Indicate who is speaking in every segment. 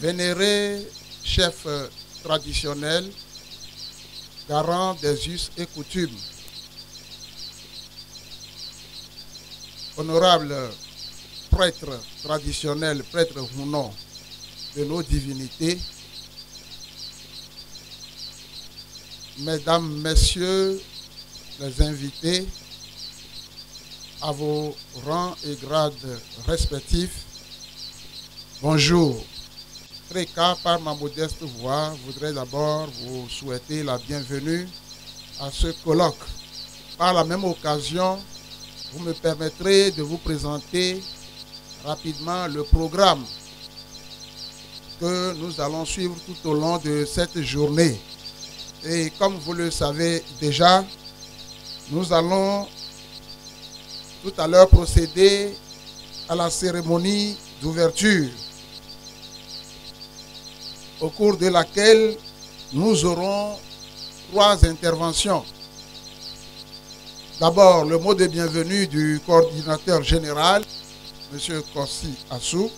Speaker 1: Vénéré chef traditionnel, garant des us et coutumes, honorable prêtre traditionnel, prêtre Hounon de nos divinités, mesdames, messieurs les invités, à vos rangs et grades respectifs, bonjour. Très cas, par ma modeste voix, je voudrais d'abord vous souhaiter la bienvenue à ce colloque. Par la même occasion, vous me permettrez de vous présenter rapidement le programme que nous allons suivre tout au long de cette journée. Et comme vous le savez déjà, nous allons tout à l'heure procéder à la cérémonie d'ouverture, au cours de laquelle nous aurons 3 interventions. D'abord, le mot de bienvenue du coordinateur général, M. Kossi Assou.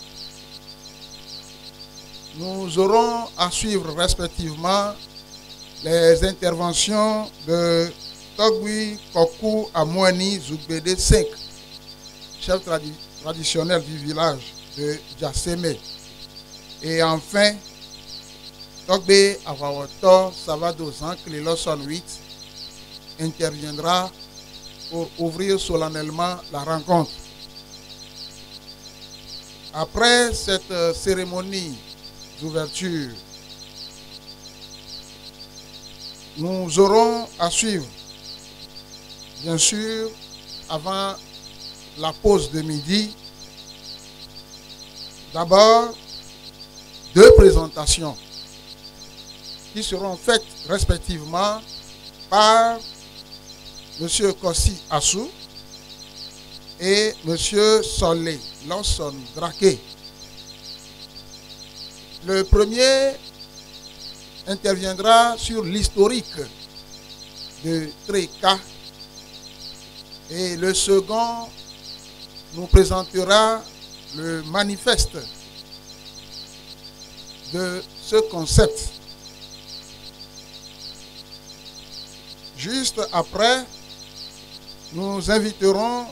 Speaker 1: Nous aurons à suivre respectivement les interventions de Togui Kokou Amouani Zougbede 5, chef traditionnel du village de Djasseme. Et enfin, Togbe Awawoto Savado Zankli Lawson 8 interviendra pour ouvrir solennellement la rencontre. Après cette cérémonie d'ouverture, nous aurons à suivre, bien sûr, avant la pause de midi, d'abord 2 présentations qui seront faites respectivement par M. Kossi Assou et M. Solé Lawson Drake. Le premier interviendra sur l'historique de Treka et le second nous présentera le manifeste de ce concept. Juste après, nous inviterons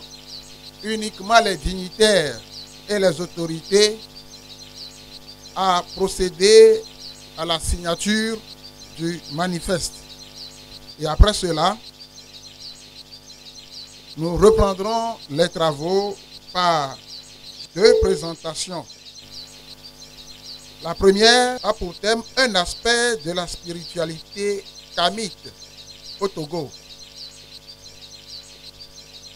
Speaker 1: uniquement les dignitaires et les autorités à procéder à la signature du manifeste. Et après cela, nous reprendrons les travaux par 2 présentations. La première a pour thème un aspect de la spiritualité kamite au Togo.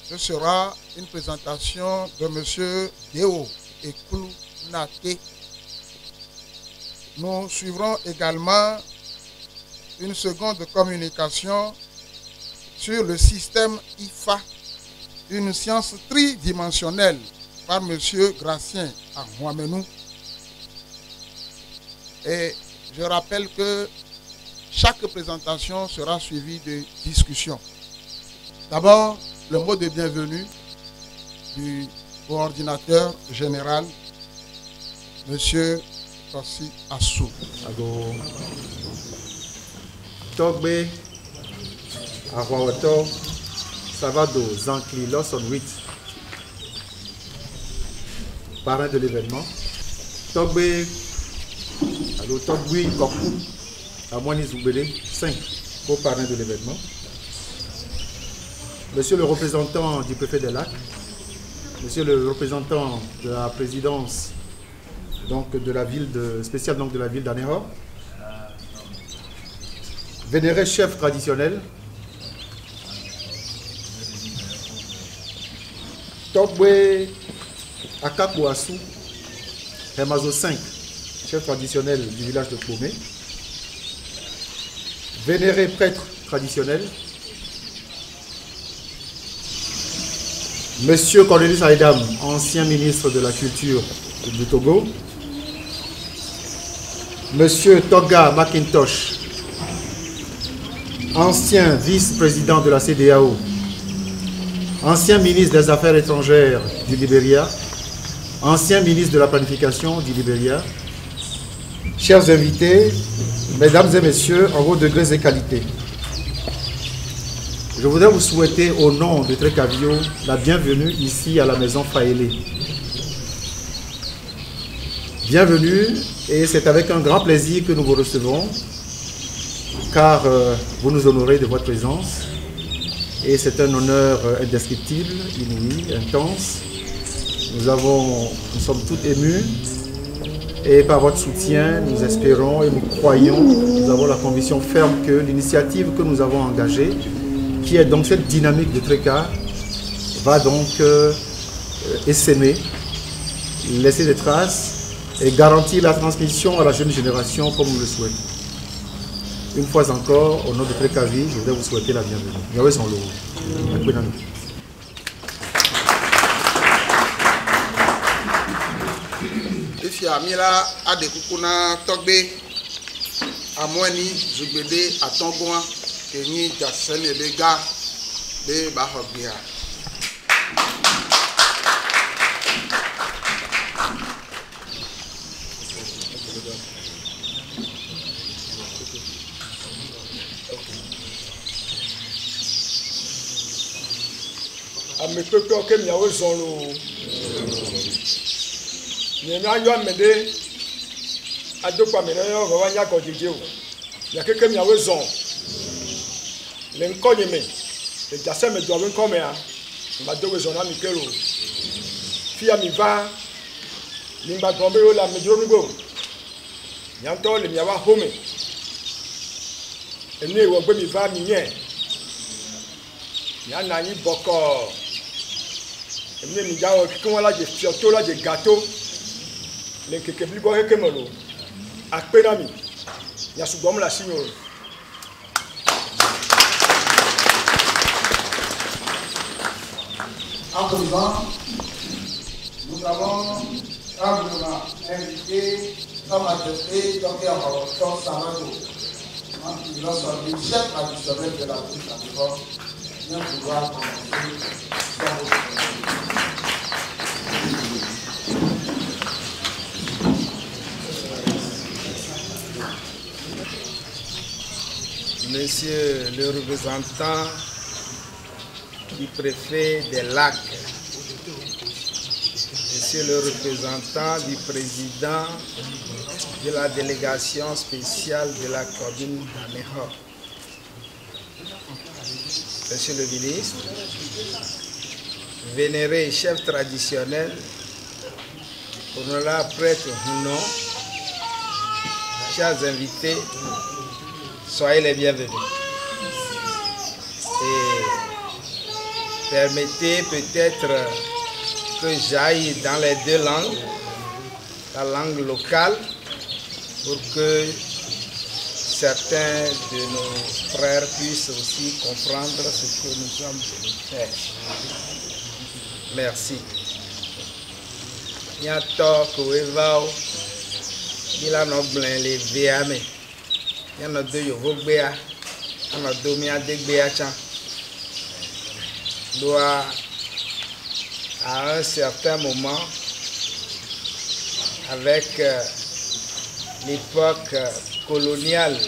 Speaker 1: Ce sera une présentation de M. Deo Eklou Nate. Nous suivrons également une seconde communication sur le système IFA, une science tridimensionnelle, par M. Gracien Ahouamenou. Et je rappelle que chaque présentation sera suivie de discussions. D'abord, le mot de bienvenue du coordinateur général, M. Kossi Assou.
Speaker 2: Togbe Awawoto Savado Zankli Lawson 8, parrain de l'événement. Togbe Togui Kokou Amouani Zougbede 5, co-parrain de l'événement. Monsieur le représentant du préfet des Lacs, monsieur le représentant de la présidence donc de la ville spéciale de la ville d'Anéhor, vénéré chef traditionnel, Togbe Akakouassou, Hemazo 5, chef traditionnel du village de Kpomé, vénéré prêtre traditionnel, Monsieur Cornelis Aïdam, ancien ministre de la Culture du Togo, Monsieur Toga McIntosh, ancien vice-président de la CEDEAO, ancien ministre des Affaires étrangères du Libéria, ancien ministre de la Planification du Libéria, chers invités, mesdames et messieurs, en vos degrés et qualités, je voudrais vous souhaiter au nom de Trekavio la bienvenue ici à la maison Faélé. Bienvenue, et c'est avec un grand plaisir que nous vous recevons, car vous nous honorez de votre présence, et c'est un honneur indescriptible, inouï, intense. Nous sommes tous émus, et par votre soutien, nous espérons et nous croyons, nous avons la conviction ferme que l'initiative que nous avons engagée, qui est donc cette dynamique de Treka, va donc essaimer, laisser des traces et garantir la transmission à la jeune génération comme nous le souhaitons. Une fois encore, au nom de Trekavi, je voudrais vous souhaiter la bienvenue. Yahweh son lot.
Speaker 1: Ifia mila adekukuna togbe amweni zugbede atongoa kenyi jasene lega be bahobia.
Speaker 3: Amepepe oke miawo zɔlo nyemia yɔ amede adokpa mene yɔ vɔ wanya kɔ dzedze o nyakeke miawo zɔn le ŋkɔ nye me le dzase me do abe ŋkɔ mea ma do we zɔn na mi ke lo fia mi va mi gba gbɔn be wo le amedzro nugo nyatɔ le miawo home enu ewɔ gbe mi va mi nye miana anyi bɔkɔ. Emi mi jawo kikun la je fioto la je gâteau le keke blibo heke molo akpe na mi ya sugbom la sinyo.
Speaker 1: En présent, nous avons humblement invité comme adressé Dr. Maroton Samado, notre chef additionnel de la police à l'époque, vient pouvoir commencer son
Speaker 4: Monsieur le représentant du préfet des Lacs, Monsieur le représentant du président de la délégation spéciale de la commune d'Aného, Monsieur le ministre, vénéré chef traditionnel, honorable prêtre Hunon, chers invités, soyez les bienvenus. Et permettez peut-être que j'aille dans les deux langues, la langue locale, pour que certains de nos frères puissent aussi comprendre ce que nous sommes venus faire. Merci. Nyato kowevao, mila no blen le veame. Yana do yovo gbea, yana do mia de gbea chan. Doit à un certain moment, avec l'époque coloniale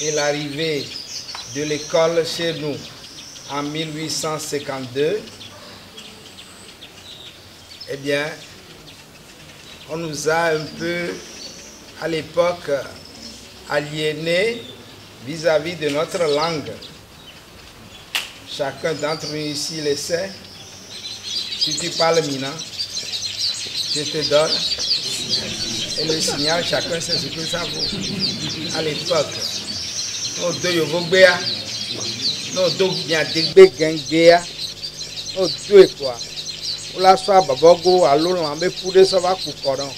Speaker 4: et l'arrivée de l'école chez nous en 1852, eh bien, on nous a un peu, à l'époque, aliénés vis-à-vis de notre langue. Chacun d'entre nous ici le sait. Si tu parles mina, je te donne. Et le signal, chacun sait ce que ça vaut. À l'époque, nos deux yovogbéa, nos deux bien dégbé gengbéa, nos deux quoi. Ou la soit babogo, à l'eau, on va poudre ça va pour coron.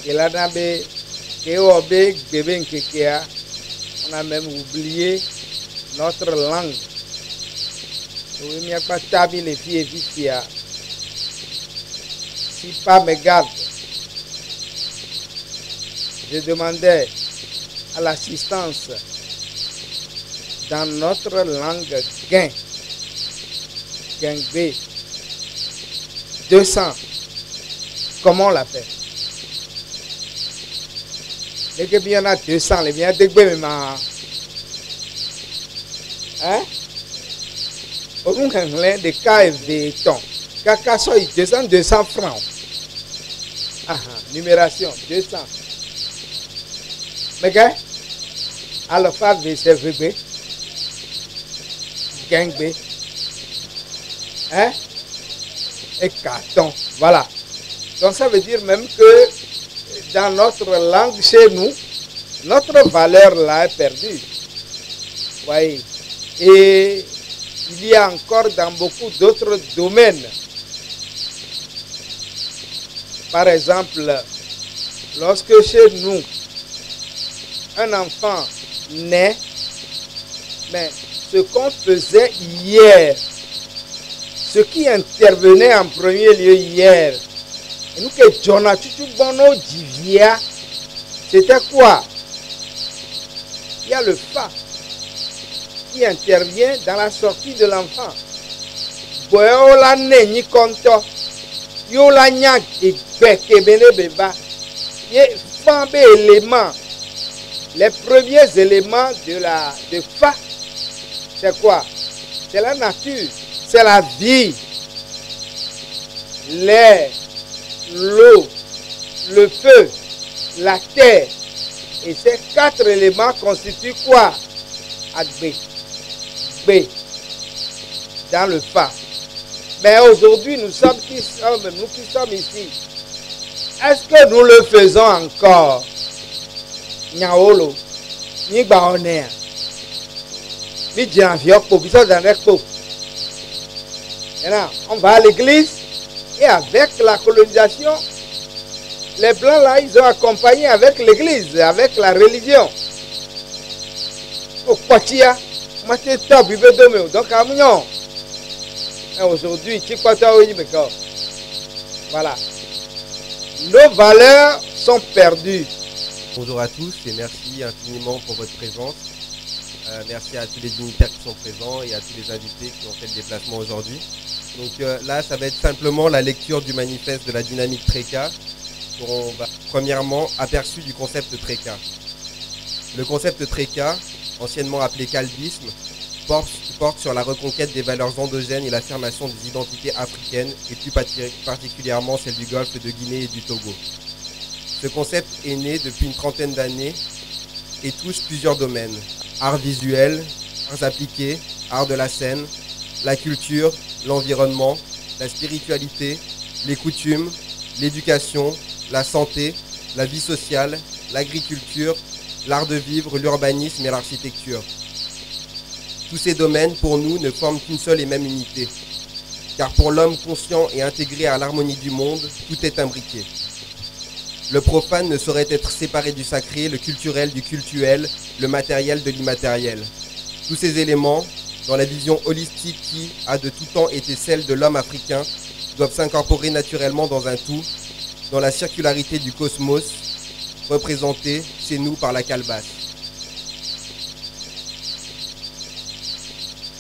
Speaker 4: Et là, on a même oublié notre langue. Oui, mais pas tabi les filles et filles. Si pas me garde, je demandais à l'assistance dans notre langue Guin, Guingbé, 200. Comment on l'appelle? Les bien à 200, les biens de ma. Hein? Au bout de KFV, ton. Kaka soit 200 francs. Numération 200. Mais gars, alpha VCVB, gang B, hein? Et carton. Voilà. Donc ça veut dire même que dans notre langue chez nous, notre valeur là est perdue. Voyez. Et il y a encore dans beaucoup d'autres domaines. Par exemple, lorsque chez nous, un enfant naît, mais ce qu'on faisait hier, ce qui intervenait en premier lieu hier, et nous que Jonathan Bono Divia, c'était quoi? Il y a le fa qui intervient dans la sortie de l'enfant. Boyola neni konto, yola nyak et bekebele beba, ye fambe éléments. Les premiers éléments de fa, c'est quoi? C'est la nature, c'est la vie. L'air, l'eau, le feu, la terre. Et ces 4 éléments constituent quoi? Agbe, B, dans le fa. Mais aujourd'hui, nous qui sommes ici, est-ce que nous le faisons encore? Nyawolo, ni baonea, ni janvioko, biso danekpo. Maintenant, on va à l'église et avec la colonisation, les blancs là, ils ont accompagné avec l'église, avec la religion. Au Kwatia, donc à Mounion. Et aujourd'hui, voilà. Nos valeurs sont perdues.
Speaker 5: Bonjour à tous et merci infiniment pour votre présence. Merci à tous les dignitaires qui sont présents et à tous les invités qui ont fait le déplacement aujourd'hui. Donc là, ça va être simplement la lecture du manifeste de la dynamique TRECA. On va premièrement aperçu du concept TRECA. Le concept TRECA, anciennement appelé calvisme, porte sur la reconquête des valeurs endogènes et l'affirmation des identités africaines et plus particulièrement celle du Golfe de Guinée et du Togo. Ce concept est né depuis une trentaine d'années et touche plusieurs domaines. Art visuel, arts appliqués, art de la scène, la culture, l'environnement, la spiritualité, les coutumes, l'éducation, la santé, la vie sociale, l'agriculture, l'art de vivre, l'urbanisme et l'architecture. Tous ces domaines, pour nous, ne forment qu'une seule et même unité. Car pour l'homme conscient et intégré à l'harmonie du monde, tout est imbriqué. Le profane ne saurait être séparé du sacré, le culturel du cultuel, le matériel de l'immatériel. Tous ces éléments, dans la vision holistique qui a de tout temps été celle de l'homme africain, doivent s'incorporer naturellement dans un tout, dans la circularité du cosmos, représentée chez nous par la calebasse.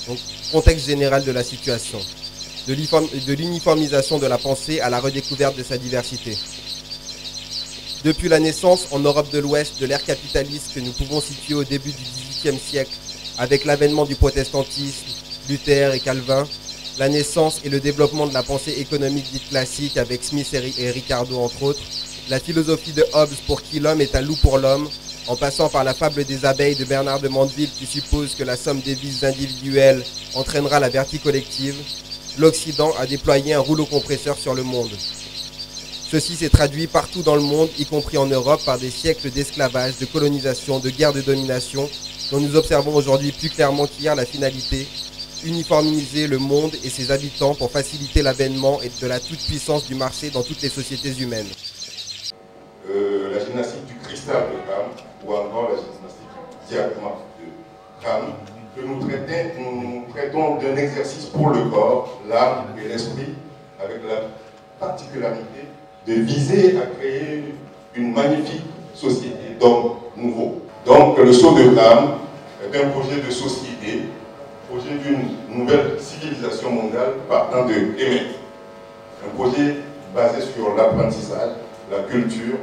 Speaker 5: Donc, contexte général de la situation, de l'uniformisation de la pensée à la redécouverte de sa diversité. Depuis la naissance en Europe de l'Ouest de l'ère capitaliste que nous pouvons situer au début du XVIIIe siècle, avec l'avènement du protestantisme, Luther et Calvin, la naissance et le développement de la pensée économique dite classique avec Smith et Ricardo entre autres, la philosophie de Hobbes pour qui l'homme est un loup pour l'homme, en passant par la fable des abeilles de Bernard de Mandeville qui suppose que la somme des vices individuels entraînera la vertu collective, l'Occident a déployé un rouleau compresseur sur le monde. Ceci s'est traduit partout dans le monde, y compris en Europe, par des siècles d'esclavage, de colonisation, de guerre de domination, dont nous observons aujourd'hui plus clairement qu'hier la finalité, uniformiser le monde et ses habitants pour faciliter l'avènement de la toute-puissance du marché dans toutes les sociétés humaines.
Speaker 6: La gymnastique du cristal de Kham, ou encore la gymnastique du diagramme de Kham, que nous traitons d'un exercice pour le corps, l'âme et l'esprit, avec la particularité de viser à créer une magnifique société d'hommes nouveaux. Donc le saut de Ram est un projet de société, projet d'une nouvelle civilisation mondiale partant de Kemet. Un projet basé sur l'apprentissage, la culture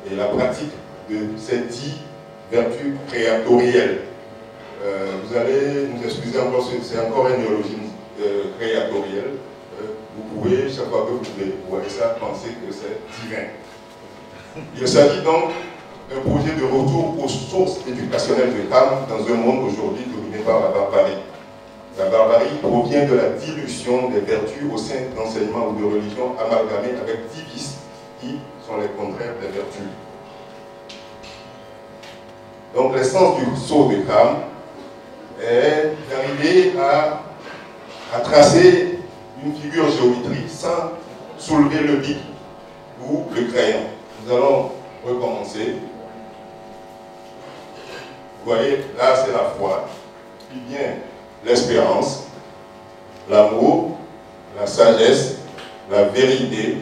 Speaker 6: et la pratique de ces 10 vertus créatorielles. Vous allez nous excuser encore, c'est encore un néologisme créatoriel. Vous pouvez, chaque fois que vous voyez ça, penser que c'est divin. Il s'agit donc d'un projet de retour aux sources éducationnelles de Ham dans un monde aujourd'hui dominé par la barbarie. La barbarie provient de la dilution des vertus au sein d'enseignements ou de religions amalgamées avec 10 vices qui sont les contraires des vertus. Donc l'essence du saut de Ham est d'arriver à tracer une figure géométrique sans soulever le bic ou le crayon. Nous allons recommencer. Vous voyez, là c'est la foi, puis vient l'espérance, l'amour, la sagesse, la vérité,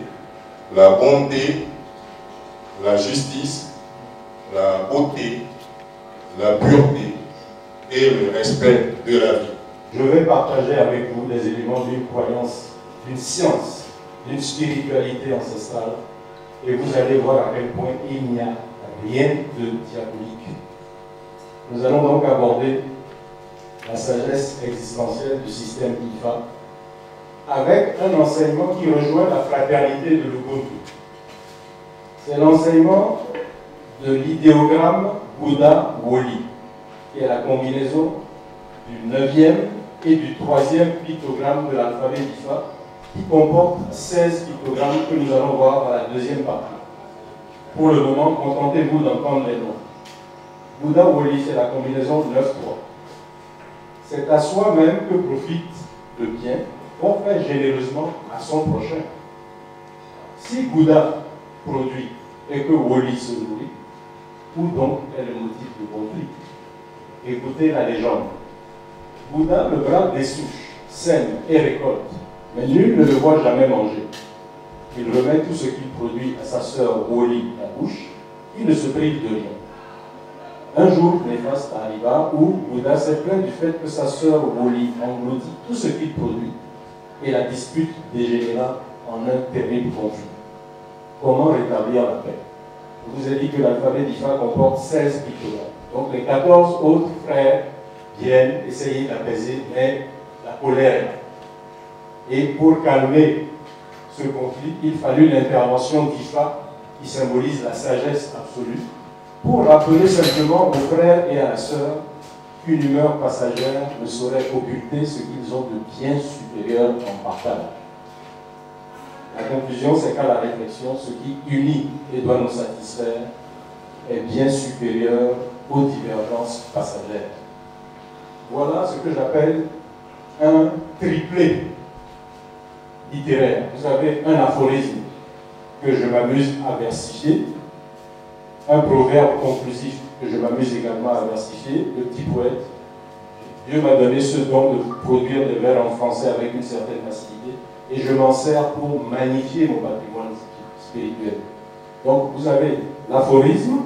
Speaker 6: la bonté, la justice, la beauté, la pureté et le respect de la vie.
Speaker 7: Je vais partager avec vous les éléments d'une croyance, d'une science, d'une spiritualité ancestrale, et vous allez voir à quel point il n'y a rien de diabolique. Nous allons donc aborder la sagesse existentielle du système IFA avec un enseignement qui rejoint la fraternité de l'Ubuntu. C'est l'enseignement de l'idéogramme Bouddha-Woli, qui est la combinaison du 9e et du 3e pictogramme de l'alphabet IFA, qui comporte 16 pictogrammes que nous allons voir dans la deuxième partie. Pour le moment, contentez-vous d'entendre les noms. Bouddha-Woli, c'est la combinaison 9-3. C'est à soi-même que profite le bien qu'on fait généreusement à son prochain. Si Bouddha produit et que Woli se nourrit, où donc est le motif de conflit? Écoutez la légende. Bouddha, le bras des souches, sème et récolte, mais nul ne le voit jamais manger. Il remet tout ce qu'il produit à sa sœur Woli la bouche, qui ne se prive de rien. Un jour néfaste arriva où Bouddha s'est plaint du fait que sa sœur Woli engloutit tout ce qu'il produit, et la dispute dégénéra en un terrible conflit. Comment rétablir la paix? Je vous ai dit que l'alphabet d'Ifa comporte 16 pictogrammes. Donc les 14 autres frères viennent essayer d'apaiser, mais la colère est là. Et pour calmer ce conflit, il fallut l'intervention d'Ifa, qui symbolise la sagesse absolue, pour rappeler simplement aux frères et à la sœur qu'une humeur passagère ne saurait occulter ce qu'ils ont de bien supérieur en partage. La conclusion, c'est qu'à la réflexion, ce qui unit et doit nous satisfaire est bien supérieur aux divergences passagères. Voilà ce que j'appelle un triplet littéraire. Vous avez un aphorisme que je m'amuse à versifier, un proverbe conclusif que je m'amuse également à versifier, le petit poète. Dieu m'a donné ce don de produire des vers en français avec une certaine facilité, et je m'en sers pour magnifier mon patrimoine spirituel. Donc vous avez l'aphorisme,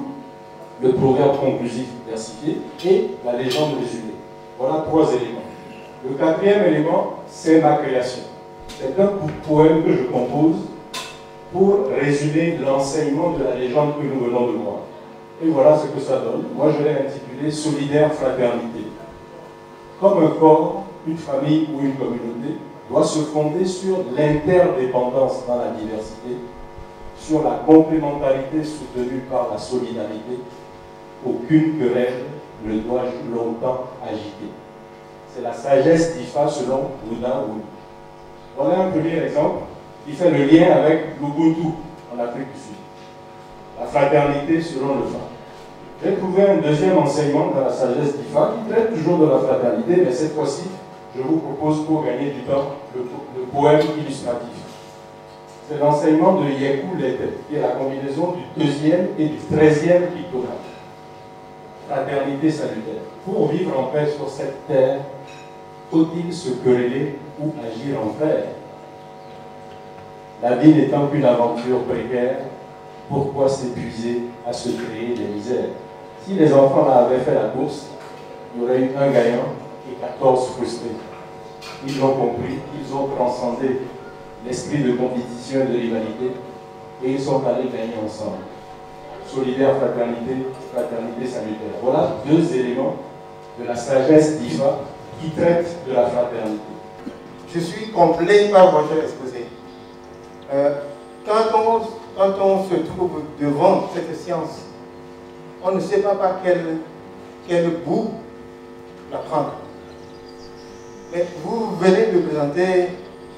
Speaker 7: le proverbe conclusif versifié et la légende résumée. Voilà 3 éléments. Le 4e élément, c'est ma création. C'est un poème que je compose pour résumer l'enseignement de la légende que nous venons de voir. Et voilà ce que ça donne. Moi, je l'ai intitulé « Solidaire fraternité ». Comme un corps, une famille ou une communauté doit se fonder sur l'interdépendance dans la diversité, sur la complémentarité soutenue par la solidarité. Aucune querelle ne doit longtemps agiter. C'est la sagesse d'Ifa selon Bouddha Woli. Voilà un premier exemple qui fait le lien avec l'Ubuntu en Afrique du Sud. La fraternité selon le Fa. J'ai trouvé un deuxième enseignement dans la sagesse d'Ifa qui traite toujours de la fraternité, mais cette fois-ci, je vous propose pour gagner du temps le poème illustratif. C'est l'enseignement de Yeku Lete, qui est la combinaison du 2e et du 13e pictogramme. Fraternité salutaire. Pour vivre en paix sur cette terre, faut-il se quereller ou agir en frère? La vie n'étant qu'une aventure précaire, Pourquoi s'épuiser à se créer des misères? Si les enfants là avaient fait la course, il y aurait eu un gagnant et 14 frustrés. Ils ont compris, ils ont transcendé l'esprit de compétition et de rivalité et ils sont allés gagner ensemble. Solidaire, fraternité, fraternité salutaire. Voilà deux éléments de la sagesse d'IFA qui traitent de la fraternité.
Speaker 8: Je suis complet par votre exposé. Quand on se trouve devant cette science, on ne sait pas par quel bout la prendre. Mais vous venez de présenter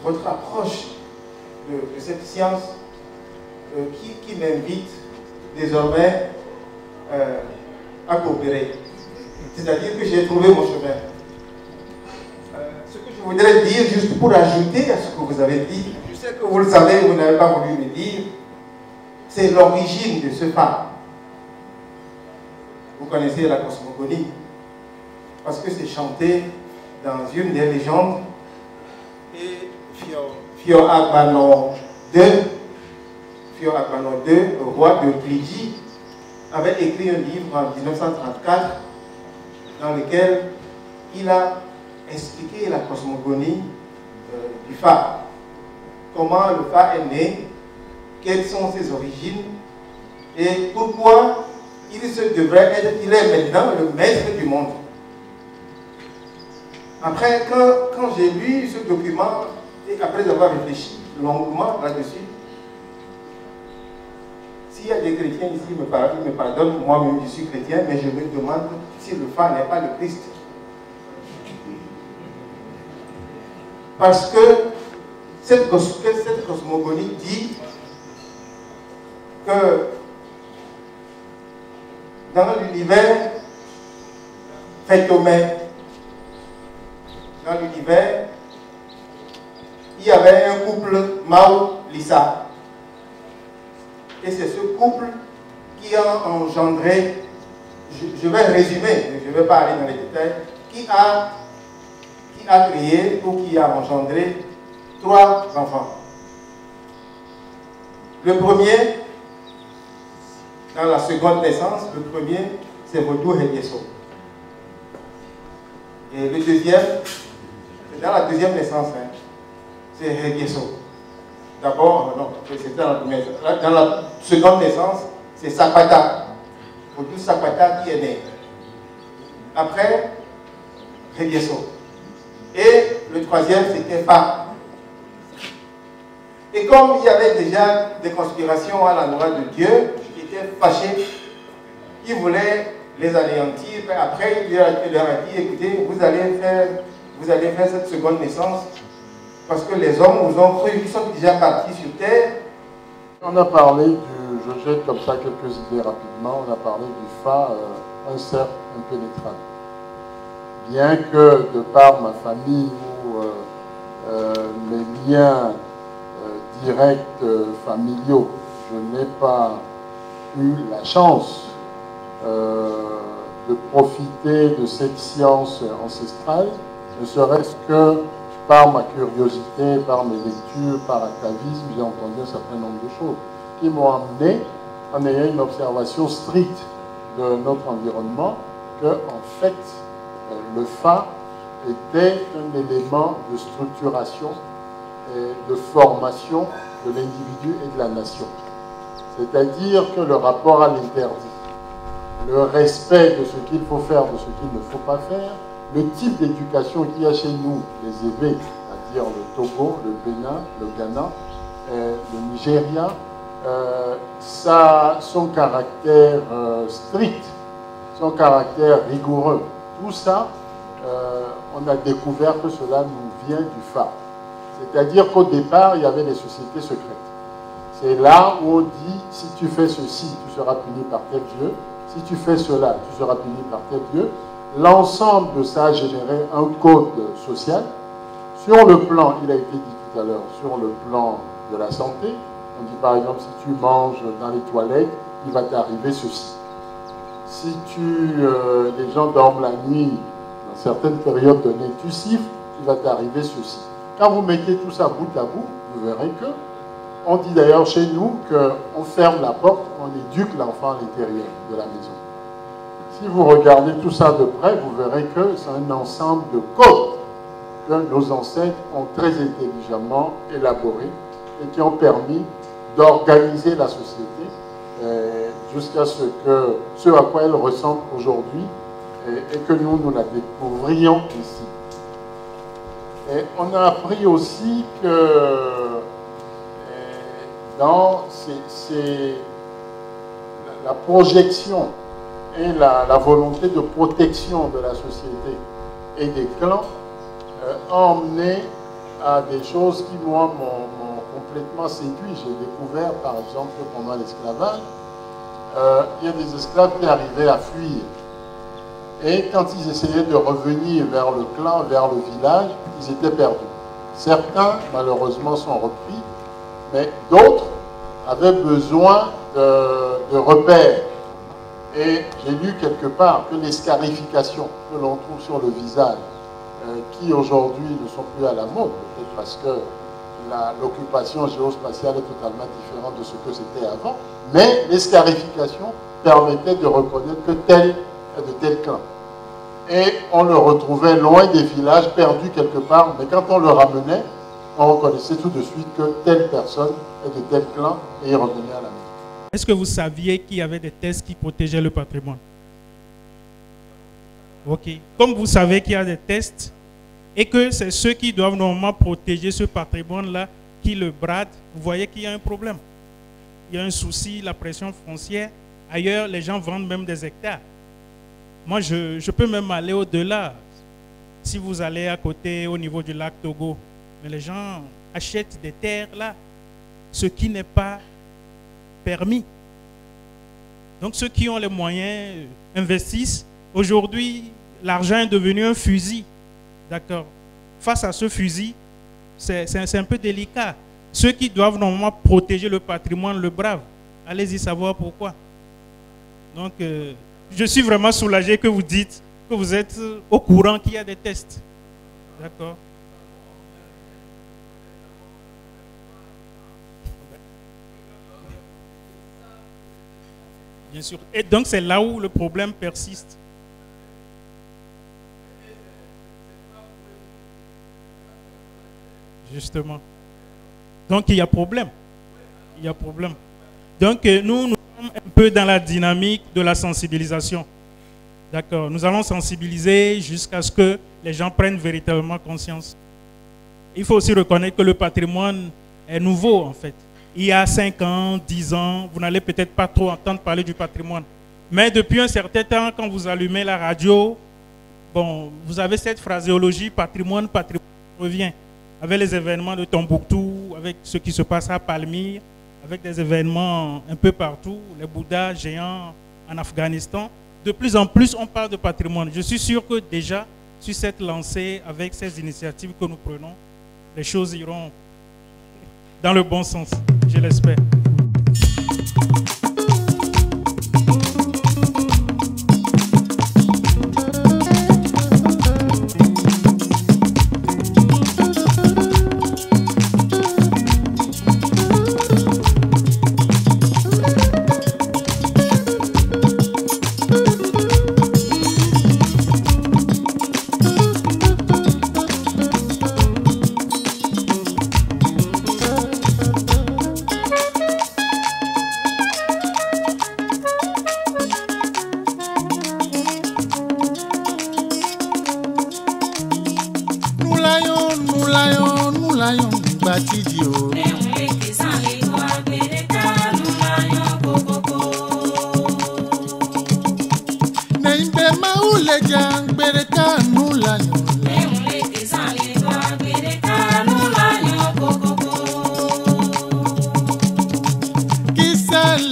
Speaker 8: votre approche de cette science qui m'invite désormais à coopérer. C'est-à-dire que j'ai trouvé mon chemin. Ce que je voudrais dire, juste pour ajouter à ce que vous avez dit, je sais que vous le savez, vous n'avez pas voulu me dire, c'est l'origine de ce pas. Vous connaissez la cosmogonie, parce que c'est chanté dans une des légendes, et Phio Agbanon II, le roi de Pligi, avait écrit un livre en 1934 dans lequel il a expliqué la cosmogonie du Fa. Comment le Fa est né, quelles sont ses origines et pourquoi il est maintenant le maître du monde. Après, quand j'ai lu ce document et après avoir réfléchi longuement là-dessus, s'il y a des chrétiens ici, ils me pardonnent, moi-même je suis chrétien, mais je me demande si le Fa n'est pas le Christ. Parce que cette cosmogonie dit que dans l'univers phénomène, dans l'univers, il y avait un couple Mao-Lisa. Et c'est ce couple qui a engendré, je vais résumer, je ne vais pas aller dans les détails, qui a créé ou qui a engendré 3 enfants. Le premier, dans la seconde naissance, le premier, c'est Vodou Hedieso. Et le deuxième, c'est dans la deuxième naissance, hein, c'est Hedieso. D'abord, non, c'était dans la première. Dans la seconde naissance, c'est Sapata. Vodou Sapata qui est né. Après, Hedieso. Et le troisième, c'était Fa. Et comme il y avait déjà des conspirations à l'endroit de Dieu, qui étaient fâchés, il voulait les anéantir. Après, il leur a dit, écoutez, vous allez faire cette seconde naissance, parce que les hommes vous ont cru, ils sont déjà partis sur terre.
Speaker 1: On a parlé je jette comme ça quelques idées rapidement, on a parlé du Fa, un cercle impénétrable. Bien que, de par ma famille ou mes liens directs familiaux, je n'ai pas eu la chance de profiter de cette science ancestrale, ne serait-ce que par ma curiosité, par mes lectures, par atavisme, j'ai entendu un certain nombre de choses qui m'ont amené, en ayant une observation stricte de notre environnement, que, en fait, le Fa était un élément de structuration et de formation de l'individu et de la nation. C'est-à-dire que le rapport à l'interdit, le respect de ce qu'il faut faire, de ce qu'il ne faut pas faire, le type d'éducation qu'il y a chez nous, les évêques, c'est-à-dire le Togo, le Bénin, le Ghana, le Nigeria, son caractère strict, son caractère rigoureux, tout ça, on a découvert que cela nous vient du Fa. C'est-à-dire qu'au départ, il y avait des sociétés secrètes. C'est là où on dit, si tu fais ceci, tu seras puni par tel Dieu. Si tu fais cela, tu seras puni par tel Dieu. L'ensemble de ça a généré un code social. Sur le plan, il a été dit tout à l'heure, sur le plan de la santé, on dit par exemple, si tu manges dans les toilettes, il va t'arriver ceci. Si les gens dorment la nuit, dans certaines périodes données, tu siffles, il va t'arriver ceci. Quand vous mettez tout ça bout à bout, vous verrez que
Speaker 9: On dit d'ailleurs chez nous qu'on ferme la porte, on éduque l'enfant à l'intérieur de la maison. Si vous regardez tout ça de près, vous verrez que c'est un ensemble de codes que nos ancêtres ont très intelligemment élaborés et qui ont permis d'organiser la société jusqu'à ce à quoi elle ressemble aujourd'hui et que nous la découvrions ici. Et on a appris aussi que dans la projection et la volonté de protection de la société et des clans ont emmené à des choses qui, moi, m'ont complètement séduit. J'ai découvert, par exemple, que pendant l'esclavage, il y a des esclaves qui arrivaient à fuir. Et quand ils essayaient de revenir vers le clan, vers le village, ils étaient perdus. Certains, malheureusement, sont repris, mais d'autres avaient besoin de repères. Et j'ai lu quelque part que les scarifications que l'on trouve sur le visage, qui aujourd'hui ne sont plus à la mode, peut-être parce que l'occupation géospatiale est totalement différente de ce que c'était avant, mais les scarifications permettaient de reconnaître que tel est de tel clan. Et on le retrouvait loin des villages, perdu quelque part, mais quand on le ramenait, on reconnaissait tout de suite que telle personne est de tel clan et il revenait à la maison.
Speaker 10: Est-ce que vous saviez qu'il y avait des tests qui protégeaient le patrimoine? Ok. Comme vous savez qu'il y a des tests et que c'est ceux qui doivent normalement protéger ce patrimoine-là qui le bradent, vous voyez qu'il y a un problème. Il y a un souci, la pression foncière. Ailleurs, les gens vendent même des hectares. Moi, je peux même aller au-delà. Si vous allez à côté, au niveau du lac Togo, mais les gens achètent des terres là, ce qui n'est pas permis. Donc ceux qui ont les moyens investissent. Aujourd'hui, l'argent est devenu un fusil. D'accord. Face à ce fusil, c'est un peu délicat. Ceux qui doivent normalement protéger le patrimoine le bravent. Allez-y savoir pourquoi. Donc, je suis vraiment soulagé que vous dites que vous êtes au courant qu'il y a des tests. D'accord. Bien sûr. Et donc, c'est là où le problème persiste. Justement. Donc, il y a problème. Il y a problème. Donc, nous sommes un peu dans la dynamique de la sensibilisation. D'accord. Nous allons sensibiliser jusqu'à ce que les gens prennent véritablement conscience. Il faut aussi reconnaître que le patrimoine est nouveau, en fait. Il y a 5 ans, 10 ans, vous n'allez peut-être pas trop entendre parler du patrimoine. Mais depuis un certain temps, quand vous allumez la radio, bon, vous avez cette phraséologie patrimoine, patrimoine revient. Avec les événements de Tombouctou, avec ce qui se passe à Palmyre, avec des événements un peu partout, les Bouddhas géants en Afghanistan. De plus en plus, on parle de patrimoine. Je suis sûr que déjà, sur cette lancée, avec ces initiatives que nous prenons, les choses iront dans le bon sens, je l'espère.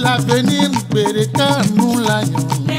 Speaker 11: L'avenir, Bereka, nous l'agnon.